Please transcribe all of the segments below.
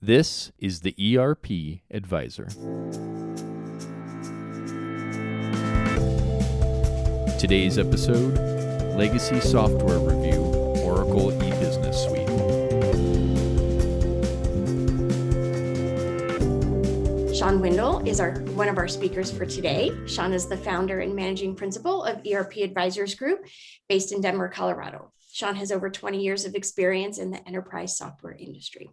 This is the ERP Advisor. Today's episode, Legacy Software Review, Oracle E-Business Suite. Sean Windle is one of our speakers for today. Sean is the founder and managing principal of ERP Advisors Group based in Denver, Colorado. Sean has over 20 years of experience in the enterprise software industry.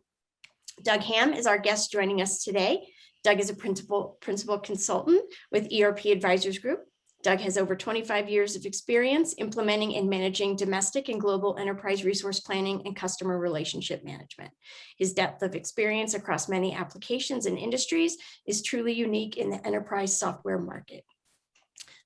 Doug Ham is our guest joining us today. Doug is a principal consultant with ERP Advisors Group. Doug has over 25 years of experience implementing and managing domestic and global enterprise resource planning and customer relationship management. His depth of experience across many applications and industries is truly unique in the enterprise software market.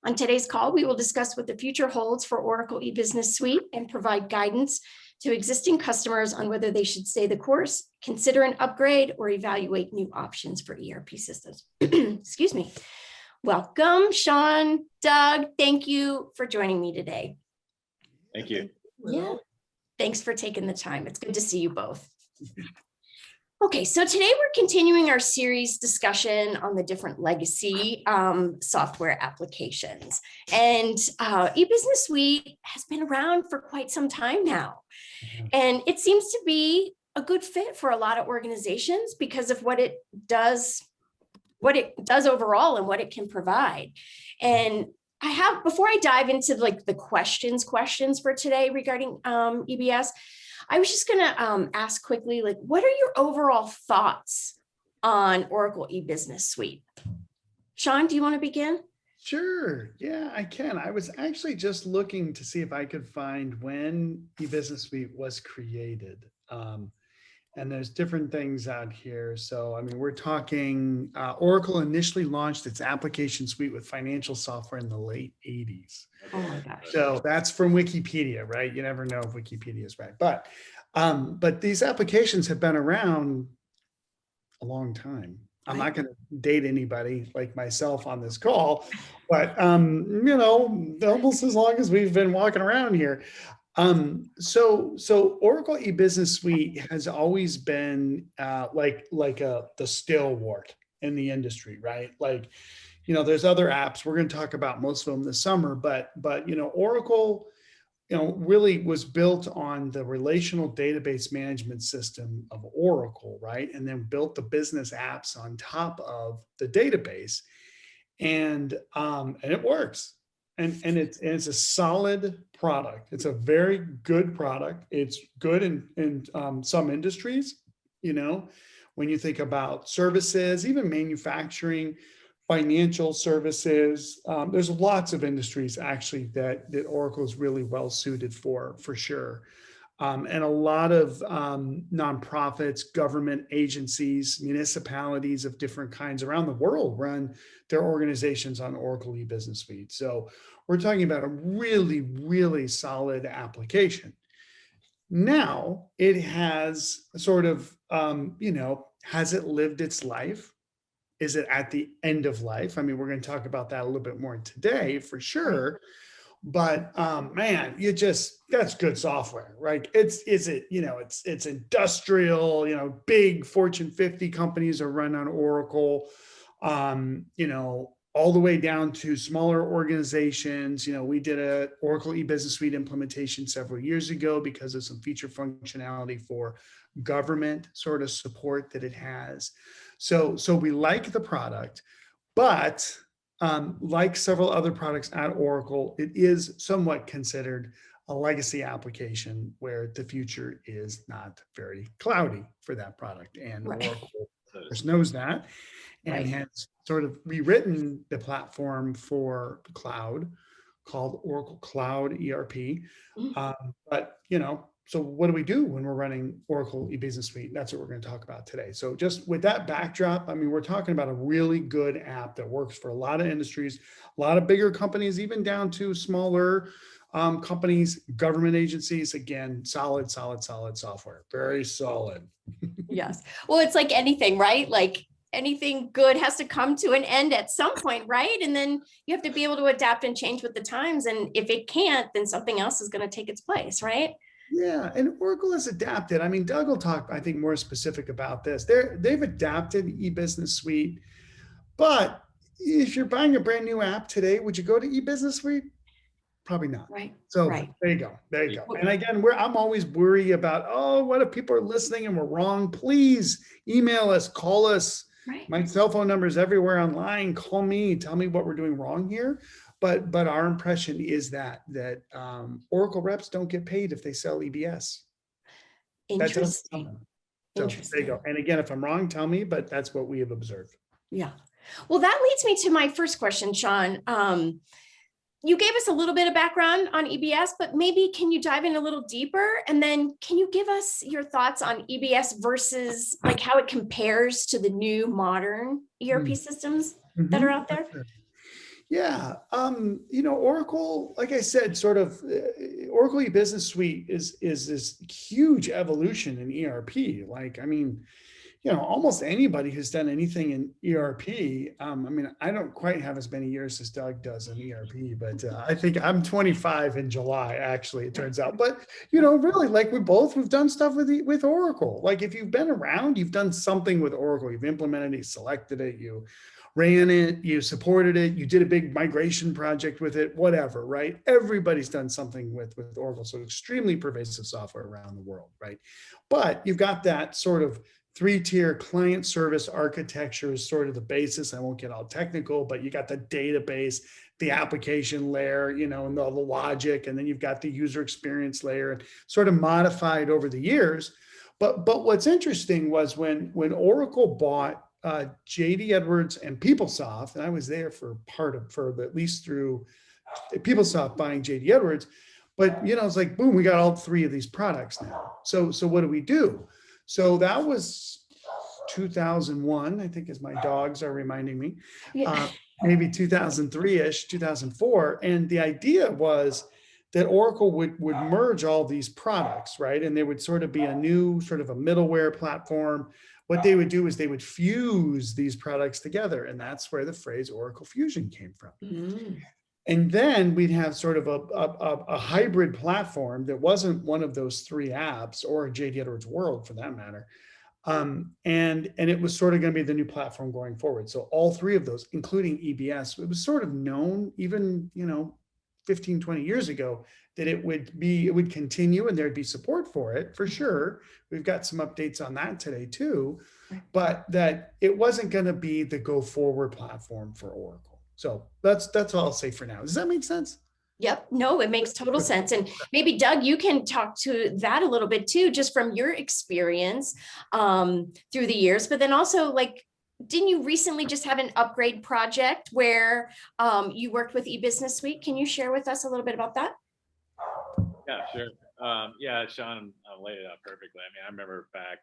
On today's call, we will discuss what the future holds for Oracle E-Business Suite and provide guidance to existing customers on whether they should stay the course, consider an upgrade, or evaluate new options for ERP systems. Excuse me. Welcome, Sean, Doug. Thank you for joining me today. Thank you. Yeah, thanks for taking the time. It's good to see you both. Okay, so today we're continuing our series discussion on the different legacy software applications. And E-Business Suite has been around for quite some time now. And it seems to be a good fit for a lot of organizations because of what it does overall and what it can provide. And before I dive into like the questions for today regarding EBS, I was just gonna ask quickly, like, what are your overall thoughts on Oracle E-Business Suite? Sean, do you want to begin? Sure. Yeah, I can. I was actually just looking to see if I could find when E-Business Suite was created. And there's different things out here. So, I mean, we're talking Oracle initially launched its application suite with financial software in the late 80s. Oh my gosh. So that's from Wikipedia, right? You never know if Wikipedia is right. But these applications have been around a long time. I'm not going to date anybody like myself on this call, but almost as long as we've been walking around here. So Oracle E-Business Suite has always been the stalwart in the industry, right? Like, there's other apps we're going to talk about most of them this summer, but Oracle, really was built on the relational database management system of Oracle, right? And then built the business apps on top of the database, and it works. And it's a solid product. It's a very good product. It's good in some industries, when you think about services, even manufacturing, financial services. There's lots of industries actually that Oracle is really well suited for sure. And a lot of nonprofits, government agencies, municipalities of different kinds around the world run their organizations on Oracle E-Business Suite. So we're talking about a really, really solid application. Now it has sort of, has it lived its life? Is it at the end of life? I mean, we're going to talk about that a little bit more today for sure. But man, that's good software, right? It's industrial, big Fortune 50 companies are run on Oracle, all the way down to smaller organizations. We did a Oracle E-Business Suite implementation several years ago because of some feature functionality for government sort of support that it has. So we like the product, but like several other products at Oracle, it is somewhat considered a legacy application where the future is not very cloudy for that product. And right. Oracle knows that and has sort of rewritten the platform for the cloud called Oracle Cloud ERP. So what do we do when we're running Oracle E-Business Suite? That's what we're going to talk about today. So just with that backdrop, I mean, we're talking about a really good app that works for a lot of industries, a lot of bigger companies, even down to smaller companies, government agencies. Again, solid software, very solid. Yes. Well, it's like anything, right? Like anything good has to come to an end at some point, right? And then you have to be able to adapt and change with the times. And if it can't, then something else is going to take its place, right? Yeah, and Oracle has adapted. I mean, Doug will talk, I think, more specific about this. They've adapted e-business suite, but if you're buying a brand new app today, would you go to e-business suite? Probably not. Right, So right. there you go. There you go. Well, And again, I'm always worried about, oh, what if people are listening and we're wrong? Please email us, call us. right. My cell phone number is everywhere online. Call me, tell me what we're doing wrong here. But our impression is that Oracle reps don't get paid if they sell EBS. That doesn't Interesting. happen. So there you go. Interesting. And again, if I'm wrong, tell me, but that's what we have observed. Yeah. Well, that leads me to my first question, Sean. You gave us a little bit of background on EBS, but maybe can you dive in a little deeper? And then can you give us your thoughts on EBS versus like how it compares to the new modern ERP systems that are out there? Yeah, Oracle, like I said, sort of Oracle E-Business Suite is this huge evolution in ERP. Like, I mean, almost anybody who's done anything in ERP. I mean, I don't quite have as many years as Doug does in ERP, but I think I'm 25 in July, actually, it turns out. But, really, like we've done stuff with Oracle. Like if you've been around, you've done something with Oracle. You've implemented it, you selected it, you ran it, you supported it, you did a big migration project with it, whatever, right? Everybody's done something with Oracle. So extremely pervasive software around the world, right? But you've got that sort of three-tier client service architecture is sort of the basis. I won't get all technical, but you got the database, the application layer, and the logic, and then you've got the user experience layer, and sort of modified over the years. But what's interesting was when Oracle bought JD Edwards and PeopleSoft, and I was there for at least through PeopleSoft buying JD Edwards. But it's like boom, we got all three of these products now. So what do we do? So that was 2001, I think, as my dogs are reminding me. Yeah. Maybe 2003-ish, 2004, and the idea was that Oracle would merge all these products, right? And there would sort of be a new sort of a middleware platform. What they would do is they would fuse these products together. And that's where the phrase Oracle Fusion came from. Mm. And then we'd have sort of a hybrid platform that wasn't one of those three apps or JD Edwards World for that matter. And it was sort of going to be the new platform going forward. So all three of those, including EBS, it was sort of known even, 15, 20 years ago that it would continue and there'd be support for it for sure. We've got some updates on that today too, but that it wasn't going to be the go forward platform for Oracle. So that's all I'll say for now. Does that make sense? Yep. No, it makes total sense. And maybe Doug, you can talk to that a little bit too, just from your experience through the years, but then also like, didn't you recently just have an upgrade project where you worked with eBusiness Suite? Can you share with us a little bit about that? Yeah, sure. Yeah, Sean laid it out perfectly. I mean, I remember back,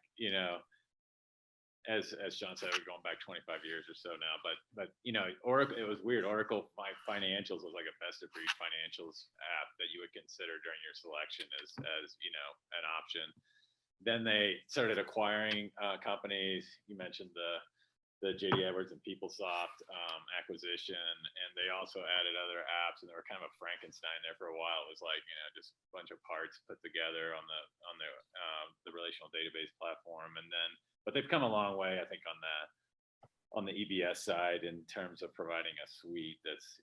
as Sean said, we're going back 25 years or so now, but Oracle, it was weird. Oracle Financials was like a best of breed financials app that you would consider during your selection as an option. Then they started acquiring companies. You mentioned the JD Edwards and PeopleSoft acquisition, and they also added other apps, and they were kind of a Frankenstein there for a while. It was like just a bunch of parts put together on the relational database platform, but they've come a long way, I think, on the EBS side in terms of providing a suite that's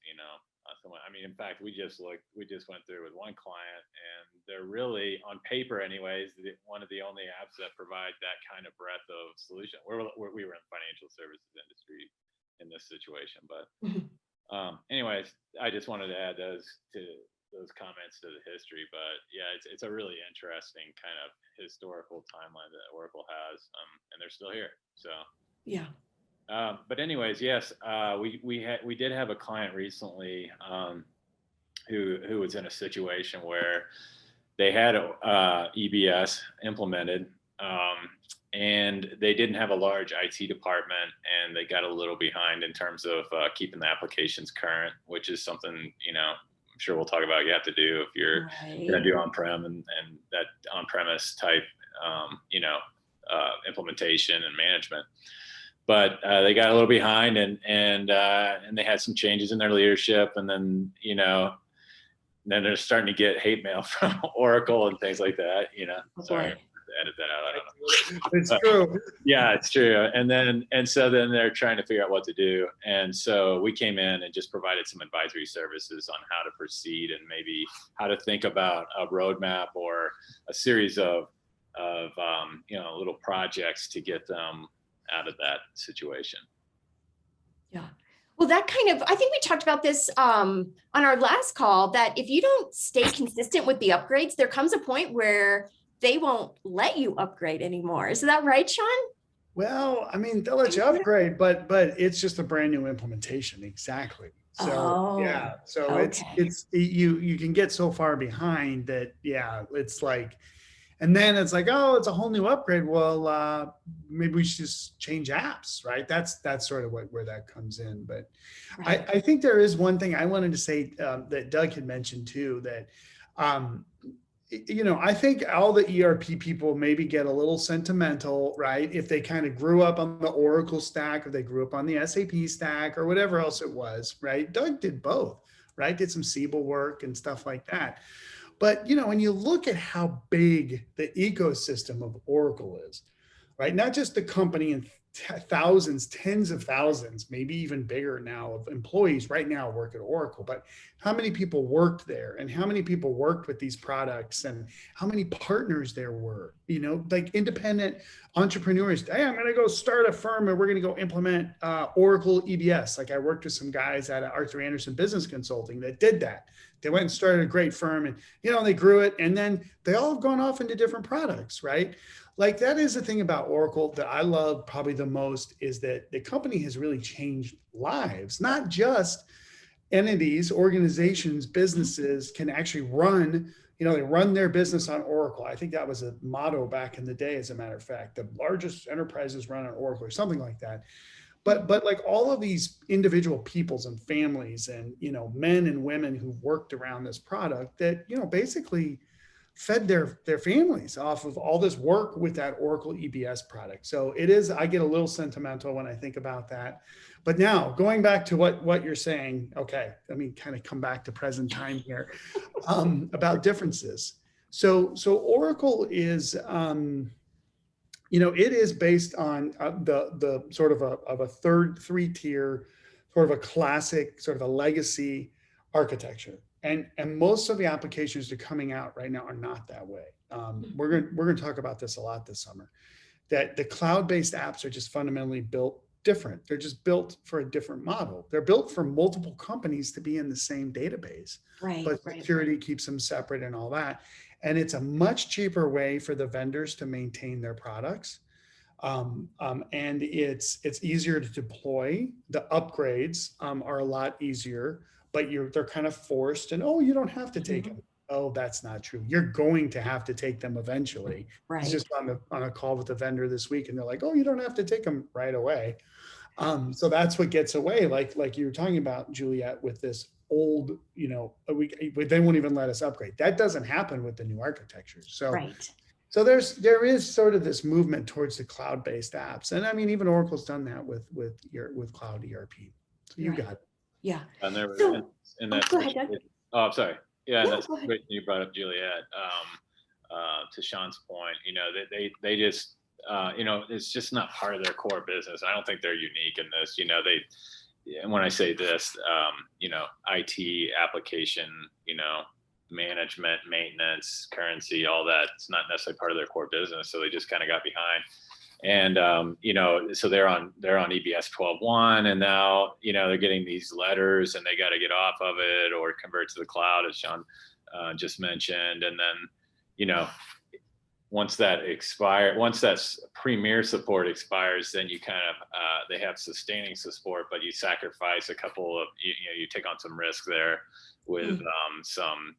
I mean, in fact, we just went through with one client, and they're really, on paper anyways, one of the only apps that provide that kind of breadth of solution. We were in the financial services industry in this situation, but anyways, I just wanted to add those comments to the history. But yeah, it's a really interesting kind of historical timeline that Oracle has, and they're still here. So yeah. But anyways, yes, we did have a client recently who was in a situation where they had EBS implemented, and they didn't have a large IT department, and they got a little behind in terms of keeping the applications current, which is something I'm sure we'll talk about you have to do if you're going to do on-prem and that on-premise type implementation and management. But they got a little behind, and they had some changes in their leadership, and then then they're starting to get hate mail from Oracle and things like that, Oh, sorry, boy. edit that out. I don't know. It's true. Yeah, it's true. And so then they're trying to figure out what to do. And so we came in and just provided some advisory services on how to proceed and maybe how to think about a roadmap or a series of little projects to get them out of that situation. Yeah. Well, that I think we talked about this on our last call, that if you don't stay consistent with the upgrades, there comes a point where they won't let you upgrade anymore. Is that right, Sean? Well, I mean, they'll let you upgrade, but it's just a brand new implementation. Exactly. So yeah, so okay. it's you can get so far behind that. Yeah, it's like, and then it's like, oh, it's a whole new upgrade. Well, maybe we should just change apps, right? That's sort of where that comes in. But Right. I think there is one thing I wanted to say that Doug had mentioned too, that I think all the ERP people maybe get a little sentimental, right? If they kind of grew up on the Oracle stack, or they grew up on the SAP stack, or whatever else it was, right? Doug did both, right? Did some Siebel work and stuff like that. But when you look at how big the ecosystem of Oracle is, right? Not just the company and thousands, tens of thousands, maybe even bigger now of employees right now work at Oracle, but how many people worked there and how many people worked with these products and how many partners there were, like independent entrepreneurs. Hey, I'm going to go start a firm and we're going to go implement Oracle EBS. Like I worked with some guys at Arthur Andersen Business Consulting that did that. They went and started a great firm and, they grew it. And then they all have gone off into different products, right? Like that is the thing about Oracle that I love probably the most, is that the company has really changed lives, not just entities, organizations, businesses can actually run, they run their business on Oracle. I think that was a motto back in the day, as a matter of fact, the largest enterprises run on Oracle or something like that. But like all of these individual peoples and families and, men and women who worked around this product that, basically fed their families off of all this work with that Oracle EBS product. So I get a little sentimental when I think about that. But now going back to what you're saying, okay, let me kind of come back to present time here about differences. So Oracle is, it is based on the sort of a three-tier, sort of a classic, sort of a legacy architecture. And most of the applications that are coming out right now are not that way. We're going to talk about this a lot this summer, that the cloud-based apps are just fundamentally built different. They're just built for a different model. They're built for multiple companies to be in the same database, but security keeps them separate and all that. And it's a much cheaper way for the vendors to maintain their products. And it's easier to deploy. The upgrades are a lot easier, but they're kind of forced, and you don't have to take them. Oh, that's not true. You're going to have to take them eventually. Right. It's just on a call with a vendor this week, and they're like, oh, you don't have to take them right away. So that's what gets away, like you were talking about, Juliet, with this old, they won't even let us upgrade. That doesn't happen with the new architecture. So So there is sort of this movement towards the cloud-based apps, and I mean even Oracle's done that with cloud ERP. So you got it. Yeah. And there was So- in that. go ahead, Doug. Oh, I'm sorry. Yeah, No, that's go ahead. great. You brought up Juliet. To Sean's point, they just it's just not part of their core business. I don't think they're unique in this. And when I say this, IT application, management, maintenance, currency, all that, it's not necessarily part of their core business. So they just kind of got behind. And, so they're on EBS 12.1, and now, they're getting these letters and they got to get off of it or convert to the cloud, as Sean just mentioned. And then, once that premier support expires, then you kind of, they have sustaining support, but you sacrifice a couple of, you take on some risk there with some,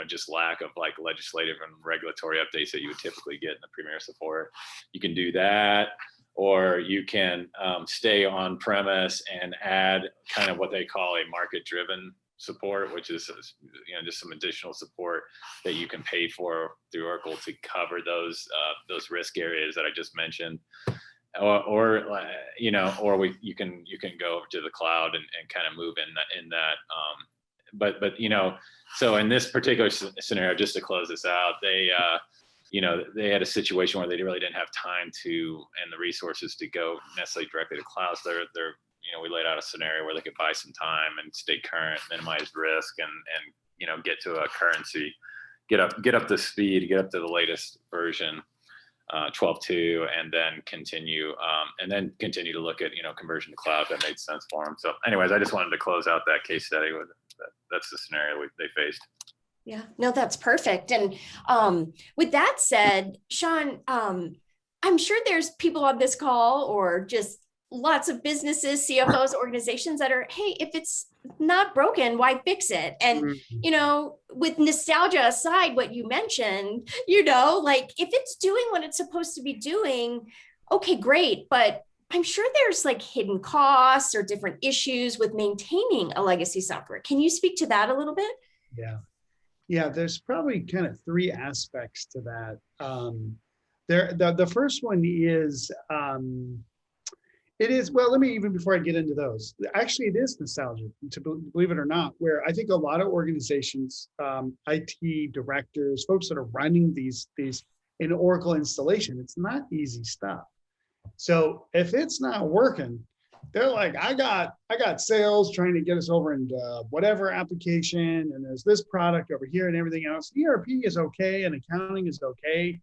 just lack of like legislative and regulatory updates that you would typically get in the premier support. You can do that, or you can stay on premise and add kind of what they call a market driven support, which is just some additional support that you can pay for through Oracle to cover those risk areas that I just mentioned, or you can go over to the cloud and kind of move in that but so in this particular scenario, just to close this out, they they had a situation where they really didn't have time and the resources to go necessarily directly to cloud. So they're we laid out a scenario where they could buy some time and stay current, minimize risk, and get to a currency, get up to speed, get up to the latest version, 12.2, and then continue to look at conversion to cloud that made sense for them. So anyways, I just wanted to close out that case study with that. That's the scenario they faced. Yeah, no, that's perfect. And with that said, Sean, I'm sure there's people on this call or just lots of businesses, CFOs, organizations that are, hey, if it's not broken, why fix it? And, with nostalgia aside, what you mentioned, like if it's doing what it's supposed to be doing, okay, great. But I'm sure there's like hidden costs or different issues with maintaining a legacy software. Can you speak to that a little bit? Yeah, there's probably kind of three aspects to that. The first one is, well, let me, even before I get into those, actually it is nostalgia, to believe it or not, where I think a lot of organizations, IT directors, folks that are running these in Oracle installation, it's not easy stuff. So if it's not working, they're like, I got sales trying to get us over into whatever application, and there's this product over here and everything else. ERP is okay and accounting is okay.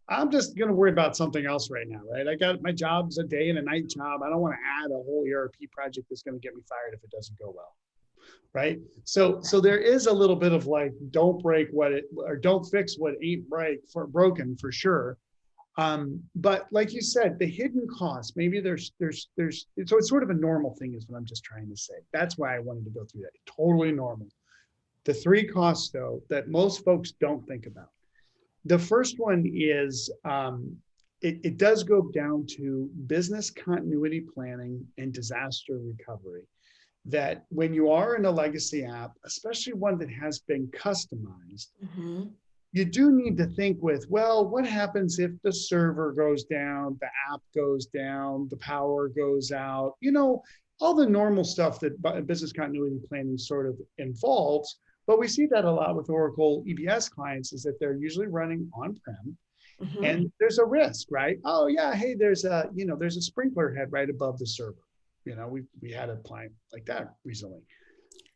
I'm just going to worry about something else right now, right? I got my job's a day and a night job. I don't want to add a whole ERP project that's going to get me fired if it doesn't go well, right? So there is a little bit of like, don't fix what ain't broken for sure. But like you said, the hidden costs, maybe there's so it's sort of a normal thing is what I'm just trying to say. That's why I wanted to go through that. Totally normal. The three costs though, that most folks don't think about. The first one is, it does go down to business continuity planning and disaster recovery. That when you are in a legacy app, especially one that has been customized, you do need to think with, well, what happens if the server goes down, the app goes down, the power goes out, all the normal stuff that business continuity planning sort of involves. But we see that a lot with Oracle EBS clients is that they're usually running on-prem and there's a risk, right? Oh yeah, hey, there's a sprinkler head right above the server. We had a client like that recently.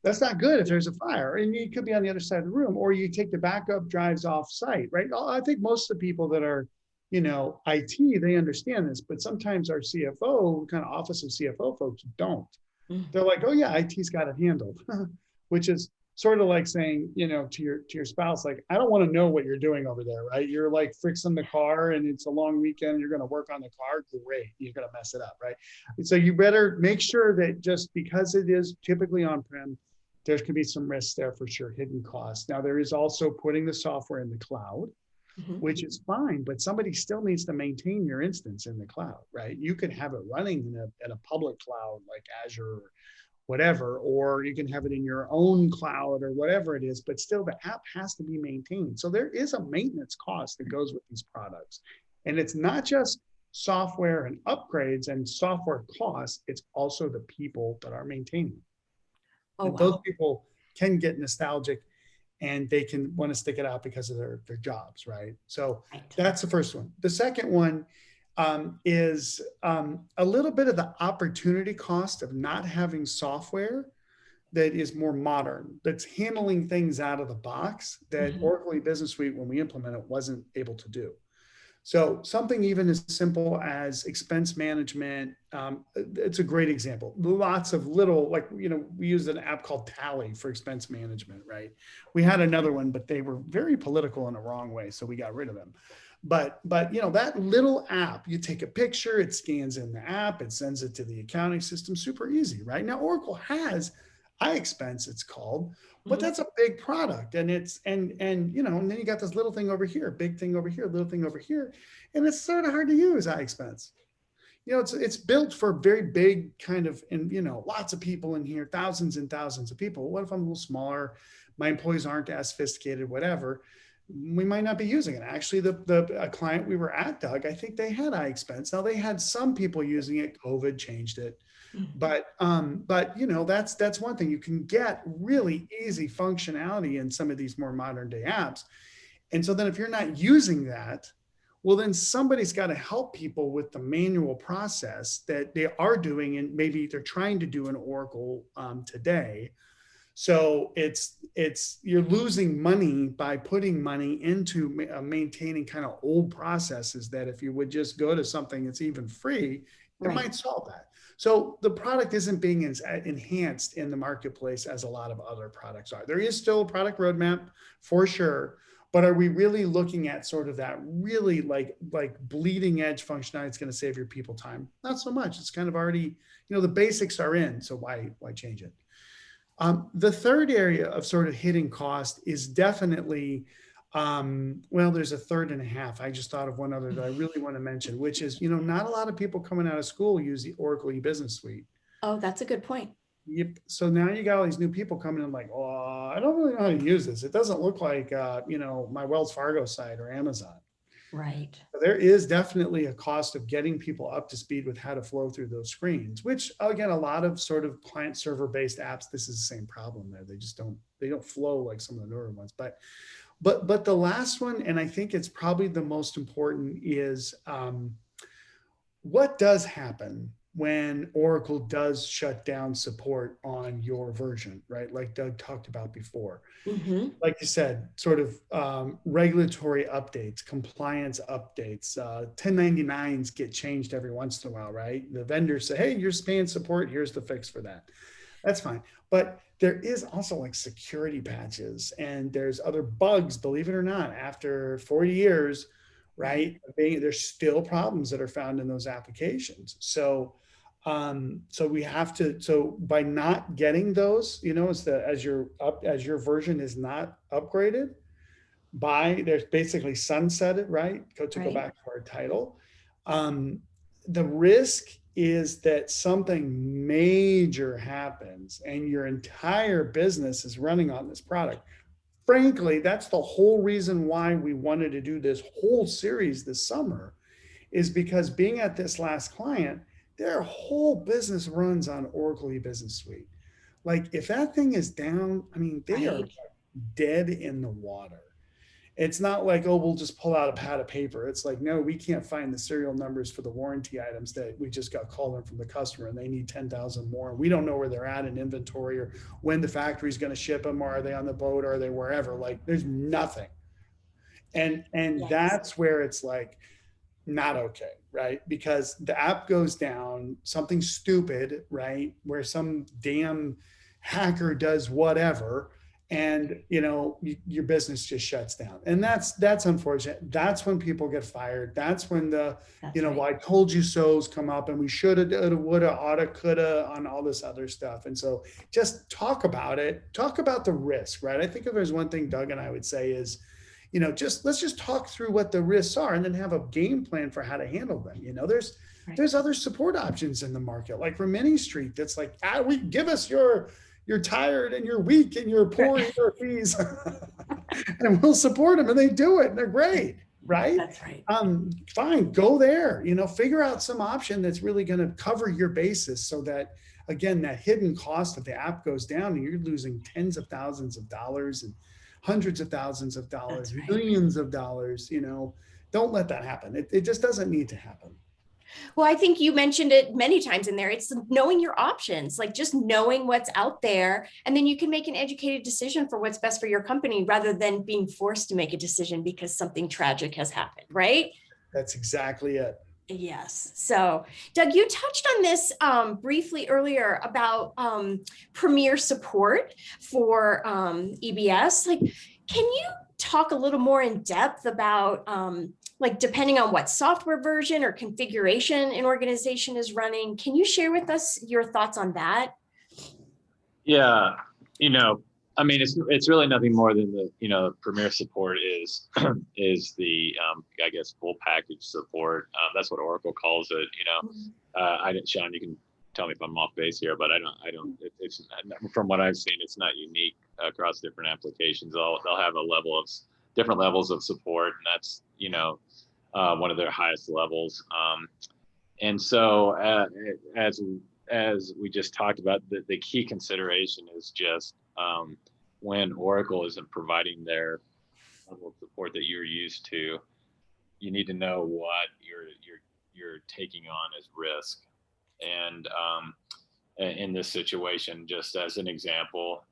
That's not good if there's a fire, and it could be on the other side of the room, or you take the backup drives off site, right? I think most of the people that are, IT, they understand this, but sometimes our CFO, kind of office of CFO folks don't. They're like, oh yeah, IT's got it handled, which is sort of like saying, to your spouse, like, I don't want to know what you're doing over there, right? You're like fixing the car and it's a long weekend, you're going to work on the car, great, you're going to mess it up, right? And so you better make sure that just because it is typically on-prem, there could be some risks there for sure, hidden costs. Now there is also putting the software in the cloud, which is fine, but somebody still needs to maintain your instance in the cloud, right? You could have it running in a public cloud like Azure or whatever, or you can have it in your own cloud or whatever it is, but still the app has to be maintained. So there is a maintenance cost that goes with these products. And it's not just software and upgrades and software costs, it's also the people that are maintaining. Oh, wow. Those people can get nostalgic and they can want to stick it out because of their jobs, right? So that's the first one. The second one is a little bit of the opportunity cost of not having software that is more modern, that's handling things out of the box that Oracle E-Business Suite, when we implement it, wasn't able to do. So something even as simple as expense management, it's a great example. Lots of little, like, we used an app called Tally for expense management, right? We had another one, but they were very political in a wrong way, so we got rid of them. But that little app, you take a picture, it scans in the app, it sends it to the accounting system, super easy, right? Now Oracle has iExpense, it's called, but that's a big product, and and then you got this little thing over here, big thing over here, little thing over here, and it's sort of hard to use iExpense. It's built for very big kind of, and lots of people in here, thousands and thousands of people. What if I'm a little smaller? My employees aren't as sophisticated, whatever. we might not be using it. Actually, a client we were at, Doug, I think they had iExpense. Now they had some people using it. COVID changed it. But you know, that's one thing. You can get really easy functionality in some of these more modern day apps. And so then if you're not using that, well, then somebody's got to help people with the manual process that they are doing, and maybe they're trying to do in Oracle today. So it's you're losing money by putting money into maintaining kind of old processes that if you would just go to something that's even free, it Right. might solve that. So the product isn't being as enhanced in the marketplace as a lot of other products are. There is still a product roadmap for sure, but are we really looking at sort of that really like bleeding edge functionality that's going to save your people time? Not so much. It's kind of already, you know, the basics are in, so why change it? The third area of sort of hitting cost is definitely, well, there's a third and a half. I just thought of one other that I really want to mention, which is, you know, not a lot of people coming out of school use the Oracle e-business suite. Oh, that's a good point. Yep. So now you got all these new people coming in like, oh, I don't really know how to use this. It doesn't look like, you know, my Wells Fargo site or Amazon. Right. There is definitely a cost of getting people up to speed with how to flow through those screens, which again, a lot of sort of client server based apps, this is the same problem there. They don't flow like some of the newer ones. But the last one, and I think it's probably the most important, is what does happen when Oracle does shut down support on your version, right? Like Doug talked about before. Mm-hmm. Like you said, sort of regulatory updates, compliance updates, 1099s get changed every once in a while, right? The vendors say, hey, you're paying support, here's the fix for that. That's fine. But there is also like security patches and there's other bugs, believe it or not, after 40 years, right? There's still problems that are found in those applications. So we have to, so by not getting those, you know, as your version is not upgraded, there's basically sunsetted, right? Go Right. back to our title. The risk is that something major happens and your entire business is running on this product. Frankly, that's the whole reason why we wanted to do this whole series this summer, is because being at this last client, their whole business runs on Oracle e-business suite. Like if that thing is down, I mean, they are Right. dead in the water. It's not like, oh, we'll just pull out a pad of paper. It's like, no, we can't find the serial numbers for the warranty items that we just got called in from the customer and they need 10,000 more. We don't know where they're at in inventory or when the factory's going to ship them, or are they on the boat, or are they wherever? Like there's nothing. And Yes. that's where it's like, not okay, right? Because the app goes down, something stupid, right? Where some damn hacker does whatever, and you know your business just shuts down, and that's unfortunate. That's when people get fired. That's when the That's you know, right. well, I told you so's come up, and we shoulda, woulda, oughta, coulda on all this other stuff. And so just talk about it. Talk about the risk, right? I think if there's one thing Doug and I would say is, you know, let's just talk through what the risks are and then have a game plan for how to handle them. You know, Right. there's other support options in the market, like Rimini Street, that's like, we give us you're tired and you're weak and you're poor Right. ERPs and we'll support them, and they do it and they're great, right? That's right. Fine, go there, you know, figure out some option that's really going to cover your basis so that, again, that hidden cost of the app goes down and you're losing tens of thousands of dollars and hundreds of thousands of dollars, That's right. millions of dollars. You know, don't let that happen. It just doesn't need to happen. Well, I think you mentioned it many times in there. It's knowing your options, like just knowing what's out there. And then you can make an educated decision for what's best for your company rather than being forced to make a decision because something tragic has happened, right? That's exactly it. Yes. So, Doug, you touched on this briefly earlier about Premier support for EBS. Like, can you talk a little more in depth about like depending on what software version or configuration an organization is running? Can you share with us your thoughts on that? Yeah, you know, I mean, it's really nothing more than Premier support is is the I guess full package support. That's what Oracle calls it. I didn't, Sean, you can tell me if I'm off base here, but I don't. It's from what I've seen, it's not unique across different applications. They'll have a level of different levels of support, and that's, one of their highest levels. And so as we just talked about, the key consideration is just when Oracle isn't providing their level of support that you're used to, you need to know what you're taking on as risk. And in this situation, just as an example,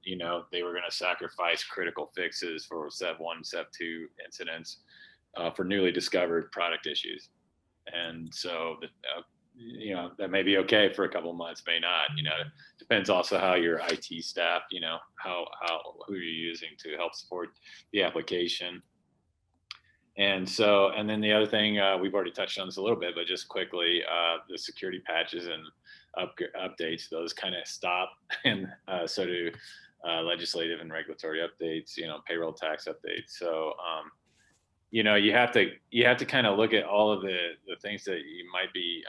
they were going to sacrifice critical fixes for SEV 1, SEV 2 incidents for newly discovered product issues. And so that may be okay for a couple of months, may not. Depends also how your IT staff, who you're using to help support the application. And then the other thing, we've already touched on this a little bit, but just quickly, the security patches and updates, those kind of stop, and so do legislative and regulatory updates, payroll tax updates. So you have to kind of look at all of the things that you might be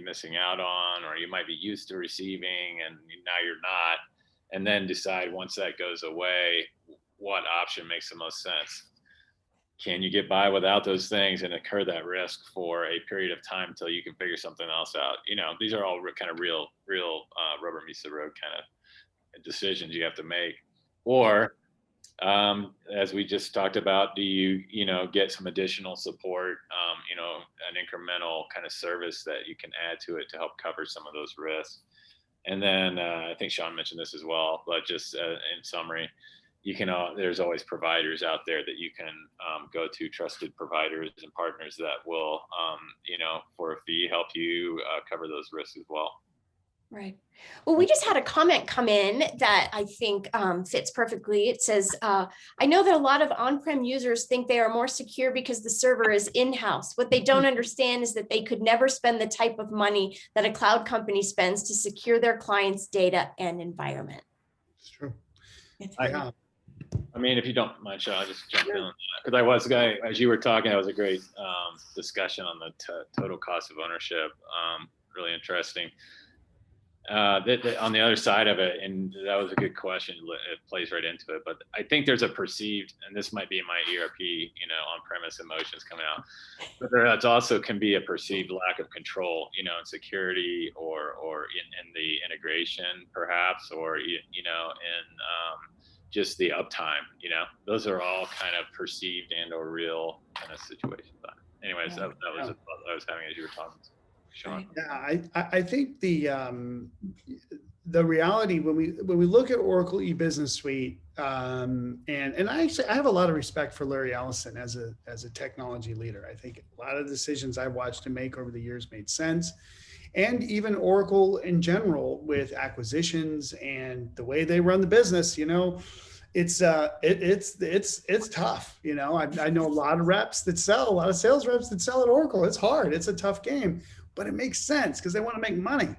missing out on, or you might be used to receiving, and now you're not, and then decide, once that goes away, what option makes the most sense. Can you get by without those things and incur that risk for a period of time until you can figure something else out? These are all kind of real rubber meets the road kind of decisions you have to make. Or as we just talked about, do you get some additional support, an incremental kind of service that you can add to it to help cover some of those risks? And then I think Sean mentioned this as well, but just in summary, there's always providers out there that you can go to, trusted providers and partners that will, for a fee, help you cover those risks as well. Right. Well, we just had a comment come in that I think fits perfectly. It says, I know that a lot of on-prem users think they are more secure because the server is in-house. What they don't understand is that they could never spend the type of money that a cloud company spends to secure their clients' data and environment. It's true. I mean, if you don't mind, Sean, I'll just jump in on that, because as you were talking, that was a great discussion on the total cost of ownership. Really interesting. On the other side of it, and that was a good question, it plays right into it, but I think there's a perceived, and this might be my ERP, on-premise emotions coming out, but there also can be a perceived lack of control, in security or in the integration perhaps, or, in just the uptime, those are all kind of perceived and or real kind of situations. But anyways, that was a thought I was having as you were talking, Sean. Yeah, I think the reality when we look at Oracle E-Business Suite, and I have a lot of respect for Larry Ellison as a technology leader. I think a lot of decisions I've watched him make over the years made sense. And even Oracle in general, with acquisitions and the way they run the business, it's tough. I know a lot of sales reps that sell at Oracle. It's hard. It's a tough game, but it makes sense because they want to make money.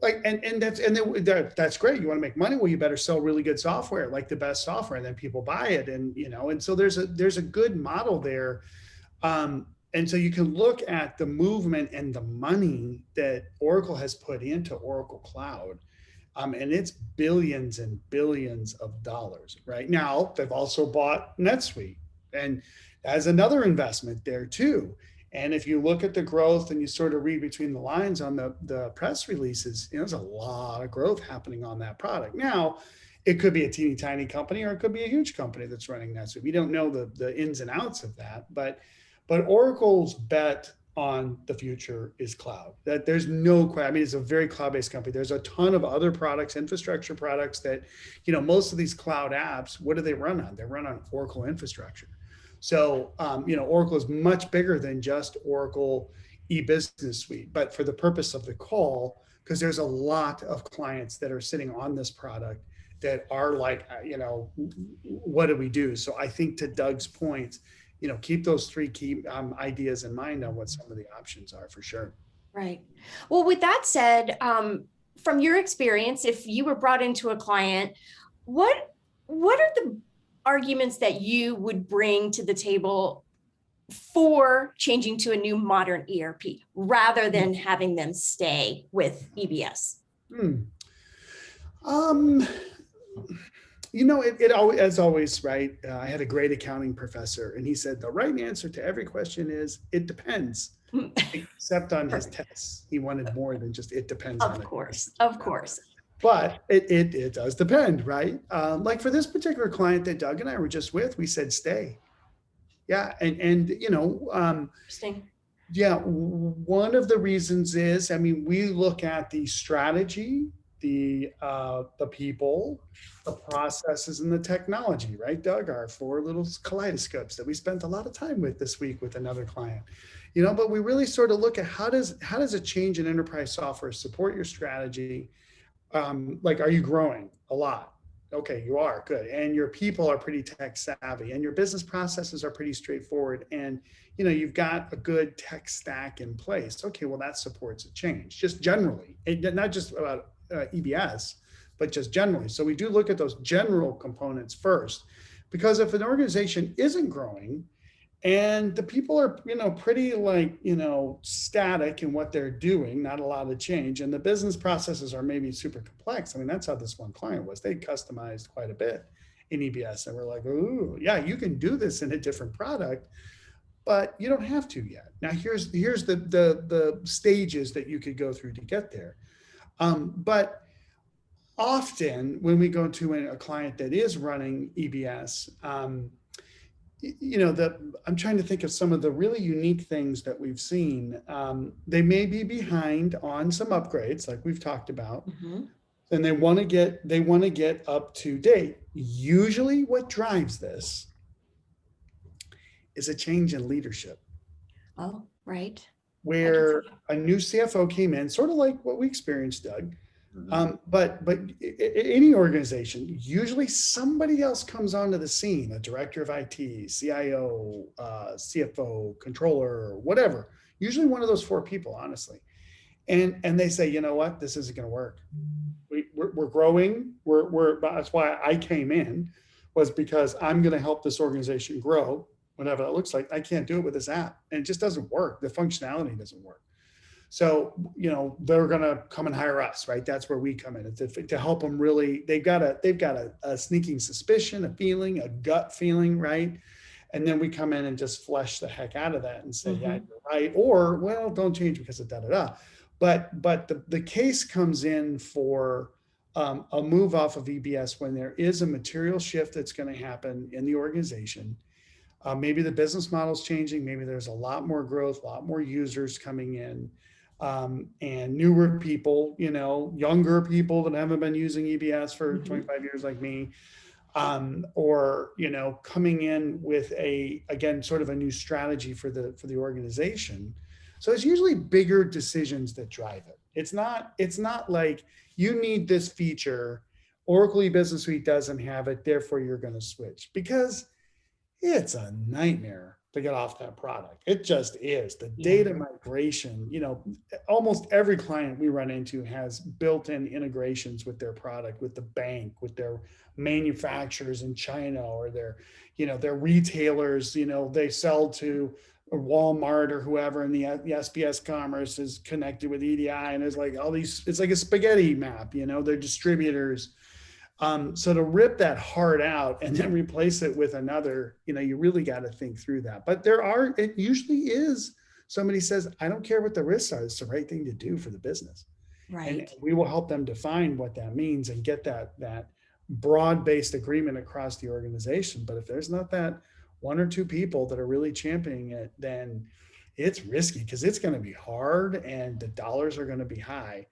That's great. You want to make money. Well, you better sell really good software, like the best software, and then people buy it. And so there's a good model there. And so you can look at the movement and the money that Oracle has put into Oracle Cloud. And it's billions and billions of dollars. Right now, they've also bought NetSuite, and as another investment there too. And if you look at the growth and you sort of read between the lines on the press releases, there's a lot of growth happening on that product. Now, it could be a teeny tiny company, or it could be a huge company that's running NetSuite. We don't know the ins and outs of that, but Oracle's bet on the future is cloud. That there's no question. I mean, it's a very cloud-based company. There's a ton of other products, infrastructure products that, most of these cloud apps, what do they run on? They run on Oracle infrastructure. So, Oracle is much bigger than just Oracle E-Business Suite. But for the purpose of the call, because there's a lot of clients that are sitting on this product that are like, what do we do? So I think, to Doug's point, keep those three key ideas in mind on what some of the options are, for sure. Right. Well, with that said, from your experience, if you were brought into a client, what are the arguments that you would bring to the table for changing to a new modern ERP rather than having them stay with EBS? it always, as always, right? I had a great accounting professor, and he said the right answer to every question is it depends, except on his tests. He wanted more than just it depends on Of it. course, of course. But it does depend, right? Like for this particular client that Doug and I were just with, we said stay. Yeah, and Interesting. yeah, one of the reasons is, I mean, we look at the strategy, the people, the processes, and the technology, right, Doug? Our four little kaleidoscopes that we spent a lot of time with this week with another client. But we really sort of look at how does a change in enterprise software support your strategy? Like, are you growing a lot? Okay, you are good. And your people are pretty tech savvy and your business processes are pretty straightforward. And, you've got a good tech stack in place. Okay, well, that supports a change just generally, not just about EBS, but just generally. So we do look at those general components first, because if an organization isn't growing, and the people are, pretty like, static in what they're doing, not a lot of change. And the business processes are maybe super complex. I mean, that's how this one client was. They customized quite a bit in EBS. And we're like, ooh, yeah, you can do this in a different product, but you don't have to yet. Now, here's the stages that you could go through to get there. But often when we go to a client that is running EBS, I'm trying to think of some of the really unique things that we've seen. They may be behind on some upgrades, like we've talked about, and they want to get up to date. Usually, what drives this is a change in leadership, Oh, right. where a new CFO came in, sort of like what we experienced, Doug. But any organization, usually somebody else comes onto the scene, a director of IT, CIO, CFO, controller, whatever. Usually one of those four people, honestly. And they say, you know what, this isn't going to work. We're growing. That's why I came in, was because I'm going to help this organization grow, whatever that looks like. I can't do it with this app, and it just doesn't work. The functionality doesn't work. So, they're going to come and hire us, right? That's where we come in to help them really. They've got a sneaking suspicion, a feeling, a gut feeling, right? And then we come in and just flesh the heck out of that and say, yeah, you're right. Or, well, don't change because of da-da-da. But the case comes in for a move off of EBS when there is a material shift that's going to happen in the organization. Maybe the business model's changing. Maybe there's a lot more growth, a lot more users coming in. And newer people, younger people that haven't been using EBS for 25 years like me, or, coming in with again, sort of a new strategy for the organization. So it's usually bigger decisions that drive it. It's not like you need this feature, Oracle E-Business Suite doesn't have it, therefore you're going to switch, because it's a nightmare to get off that product. It just is. The data migration, almost every client we run into has built-in integrations with their product, with the bank, with their manufacturers in China, or their retailers, they sell to Walmart or whoever, and the SPS Commerce is connected with EDI, and there's like all these, it's like a spaghetti map, they're distributors. So to rip that heart out and then replace it with another, you really got to think through that. But it usually is, somebody says, I don't care what the risks are, it's the right thing to do for the business. Right. And we will help them define what that means and get that broad-based agreement across the organization. But if there's not that one or two people that are really championing it, then it's risky, because it's going to be hard and the dollars are going to be high.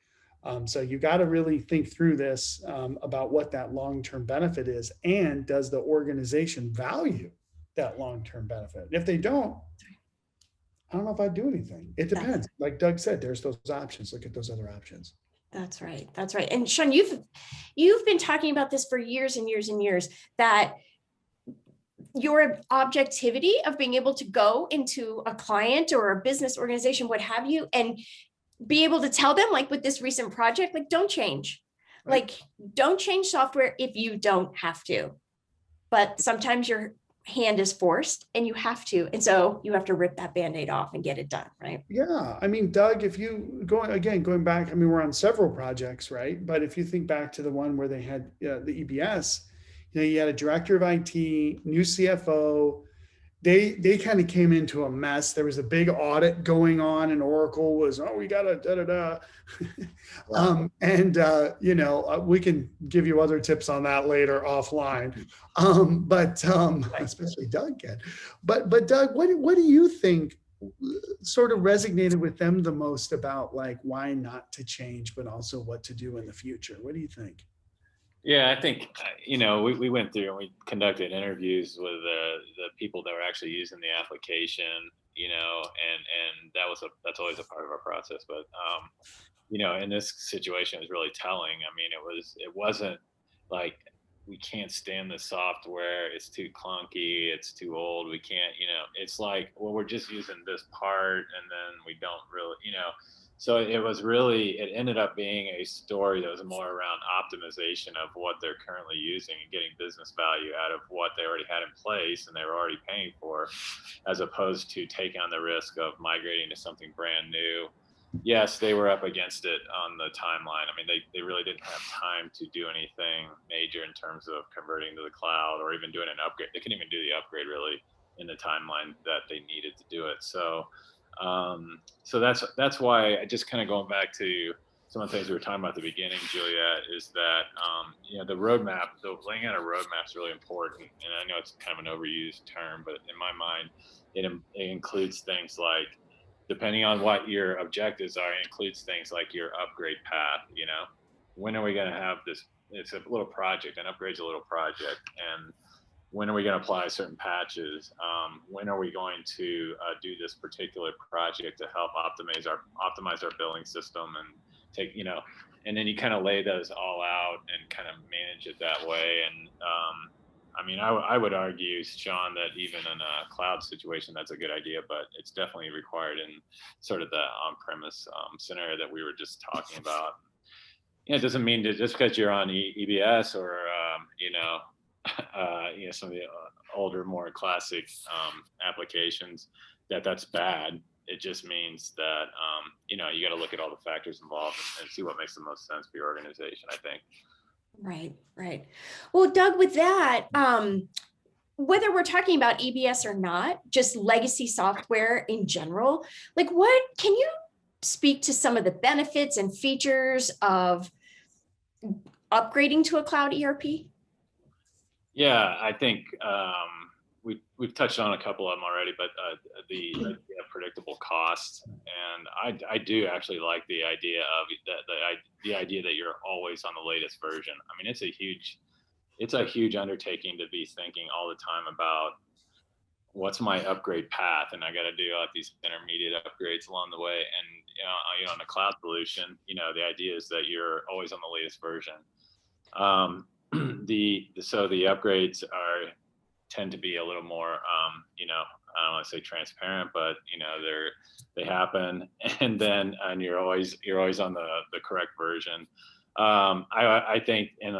So you got to really think through this about what that long-term benefit is, and does the organization value that long-term benefit? And if they don't, I don't know if I'd do anything. It depends. Like Doug said, there's those options. Look at those other options. That's right. That's right. And Sean, you've been talking about this for years and years and years, that your objectivity of being able to go into a client or a business organization, what have you, and be able to tell them, like with this recent project, like, don't change, right. Like, don't change software if you don't have to, but sometimes your hand is forced and you have to. And so you have to rip that Band-Aid off and get it done. Right. Yeah. I mean, Doug, if you going back, I mean, we're on several projects, right? But if you think back to the one where they had the EBS, You had a director of IT, new CFO. They kind of came into a mess. There was a big audit going on, and Oracle was, oh, we got to da da da. We can give you other tips on that later offline. Especially Doug can. But Doug, what do you think sort of resonated with them the most about like why not to change, but also what to do in the future? What do you think? Yeah, I think, we went through and we conducted interviews with the people that were actually using the application, and that's always a part of our process. But, in this situation, it was really telling. I mean, it wasn't like, we can't stand the software. It's too clunky. It's too old. We can't, it's like, well, we're just using this part and then we don't really, so it ended up being a story that was more around optimization of what they're currently using and getting business value out of what they already had in place and they were already paying for, as opposed to taking on the risk of migrating to something brand new. Yes, they were up against it on the timeline. I mean, they really didn't have time to do anything major in terms of converting to the cloud or even doing an upgrade. They couldn't even do the upgrade really in the timeline that they needed to do it. So that's why I just kind of going back to some of the things we were talking about at the beginning, Juliet, is that the roadmap, laying out a roadmap is really important. And I know it's kind of an overused term, but in my mind, it includes things like, depending on what your objectives are, it includes things like your upgrade path. When are we going to have this? It's a little project, an upgrade's a little project, and when are we going to apply certain patches? When are we going to do this particular project to help optimize our billing system and take, and then you kind of lay those all out and kind of manage it that way. And I would argue, Sean, that even in a cloud situation, that's a good idea, but it's definitely required in sort of the on-premise scenario that we were just talking about. It doesn't mean that just because you're on EBS or, some of the older, more classic applications, that's bad. It just means that, you got to look at all the factors involved and see what makes the most sense for your organization, I think. Right. Well, Doug, with that, whether we're talking about EBS or not, just legacy software in general, like can you speak to some of the benefits and features of upgrading to a cloud ERP? Yeah, I think we've touched on a couple of them already, but the idea of predictable costs, and I do actually like the idea of the idea that you're always on the latest version. I mean, it's a huge undertaking to be thinking all the time about what's my upgrade path, and I got to do these intermediate upgrades along the way. And in a cloud solution, the idea is that you're always on the latest version. So the upgrades tend to be a little more, I don't want to say transparent, but they happen, and you're always on the correct version. I think, and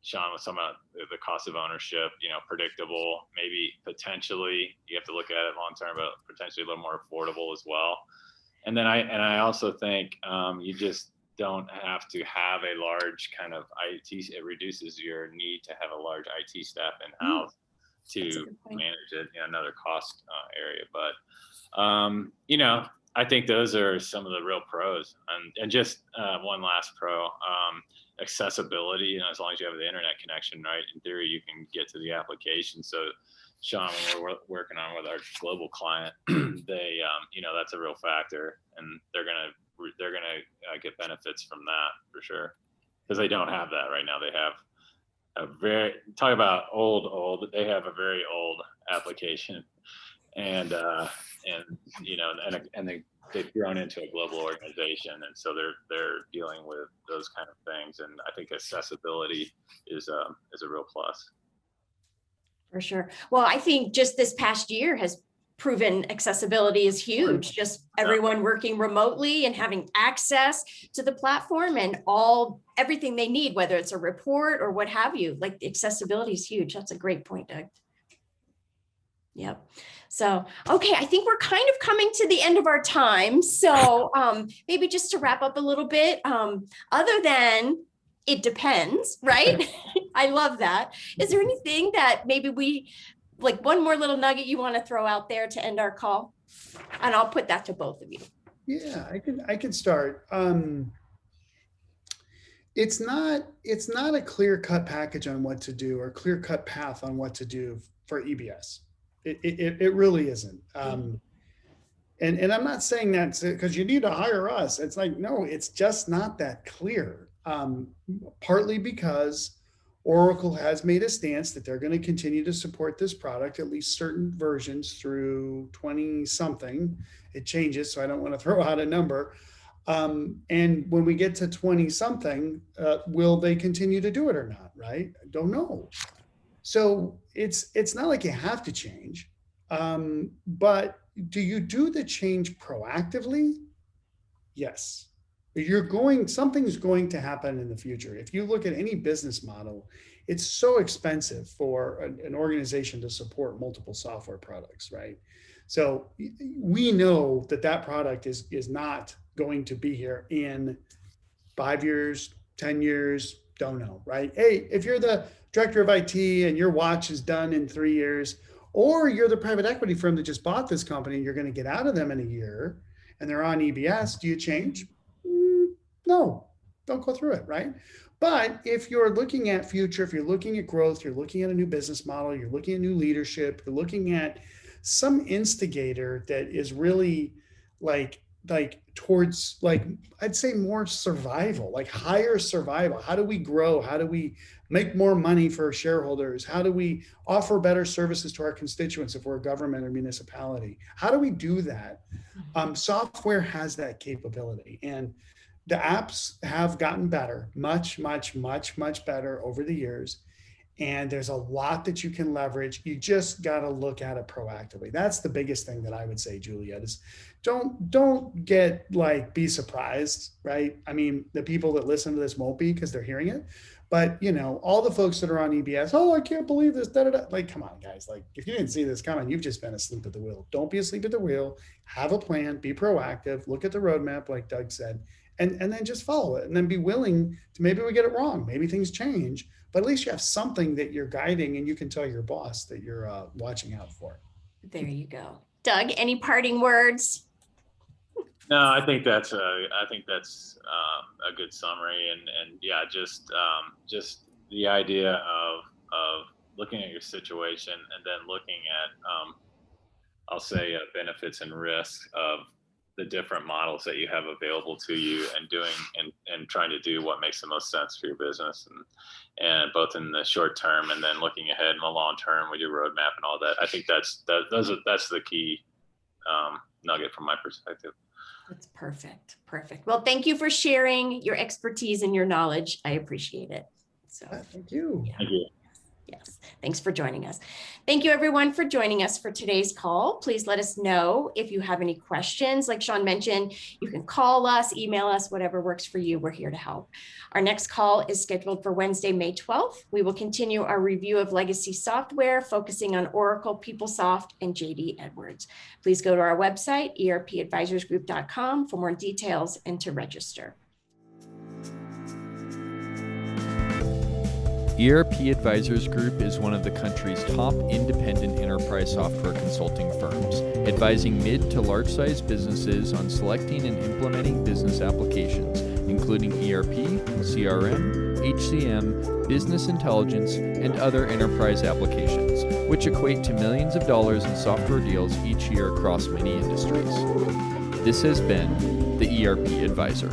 Sean was talking about the cost of ownership, predictable, maybe potentially you have to look at it long term, but potentially a little more affordable as well. And then I also think you just don't have to have a large kind of IT. It reduces your need to have a large IT staff in-house to manage it, another cost area. But, I think those are some of the real pros. And just one last pro, accessibility. As long as you have the internet connection, right? In theory, you can get to the application. So, Sean, when we're working on with our global client, they, that's a real factor, and they're gonna get benefits from that for sure, because they don't have that right now. They have talk about old. They have a very old application, and they've grown into a global organization, and so they're dealing with those kind of things. And I think accessibility is a real plus. For sure. Well, I think just this past year has proven accessibility is huge. Just everyone working remotely and having access to the platform and everything they need, whether it's a report or what have you. Like, the accessibility is huge. That's a great point, Doug. Yep. So, okay, I think we're kind of coming to the end of our time. So maybe just to wrap up a little bit, other than it depends, right? I love that. Is there anything that maybe like one more little nugget you want to throw out there to end our call? And I'll put that to both of you. Yeah, I can start. It's not a clear-cut package on what to do or clear-cut path on what to do for EBS. It really isn't. And I'm not saying that because you need to hire us. It's like, no, it's just not that clear. Partly because Oracle has made a stance that they're going to continue to support this product, at least certain versions through 20 something. It changes, so I don't want to throw out a number. And when we get to 20 something, will they continue to do it or not? Right? I don't know. So it's not like you have to change, but do you do the change proactively? Yes. Something's going to happen in the future. If you look at any business model, it's so expensive for an organization to support multiple software products, right? So we know that product is not going to be here in 5 years, 10 years, don't know, right? Hey, if you're the director of IT and your watch is done in 3 years, or you're the private equity firm that just bought this company, and you're going to get out of them in a year and they're on EBS, do you change? No, don't go through it, right? But if you're looking at future, if you're looking at growth, you're looking at a new business model, you're looking at new leadership, you're looking at some instigator that is really like towards, like, I'd say more survival, like higher survival. How do we grow? How do we make more money for shareholders? How do we offer better services to our constituents if we're a government or municipality? How do we do that? Software has that capability, and the apps have gotten better, much better over the years. And there's a lot that you can leverage. You just got to look at it proactively. That's the biggest thing that I would say, Juliet, is don't get be surprised, right? I mean, the people that listen to this won't be because they're hearing it. But, all the folks that are on EBS, oh, I can't believe this, like, come on, guys. Like, if you didn't see this coming, you've just been asleep at the wheel. Don't be asleep at the wheel. Have a plan, be proactive, look at the roadmap, like Doug said, and then just follow it. And then be willing to, maybe we get it wrong, maybe things change, but at least you have something that you're guiding and you can tell your boss that you're watching out for. There you go. Doug, any parting words? No, I think that's a good summary, and yeah, just the idea of looking at your situation and then looking at I'll say benefits and risks of the different models that you have available to you, and doing and trying to do what makes the most sense for your business, and both in the short term and then looking ahead in the long term with your roadmap and all that. I think that's the key nugget from my perspective. That's perfect. Well, thank you for sharing your expertise and your knowledge. I appreciate it. So thank you. Yeah. Thank you. Yes. Thanks for joining us. Thank you, everyone, for joining us for today's call. Please let us know if you have any questions. Like Sean mentioned, you can call us, email us, whatever works for you. We're here to help. Our next call is scheduled for Wednesday, May 12th. We will continue our review of legacy software, focusing on Oracle, PeopleSoft, and JD Edwards. Please go to our website, erpadvisorsgroup.com, for more details and to register. ERP Advisors Group is one of the country's top independent enterprise software consulting firms, advising mid to large-sized businesses on selecting and implementing business applications, including ERP, CRM, HCM, business intelligence, and other enterprise applications, which equate to millions of dollars in software deals each year across many industries. This has been the ERP Advisor.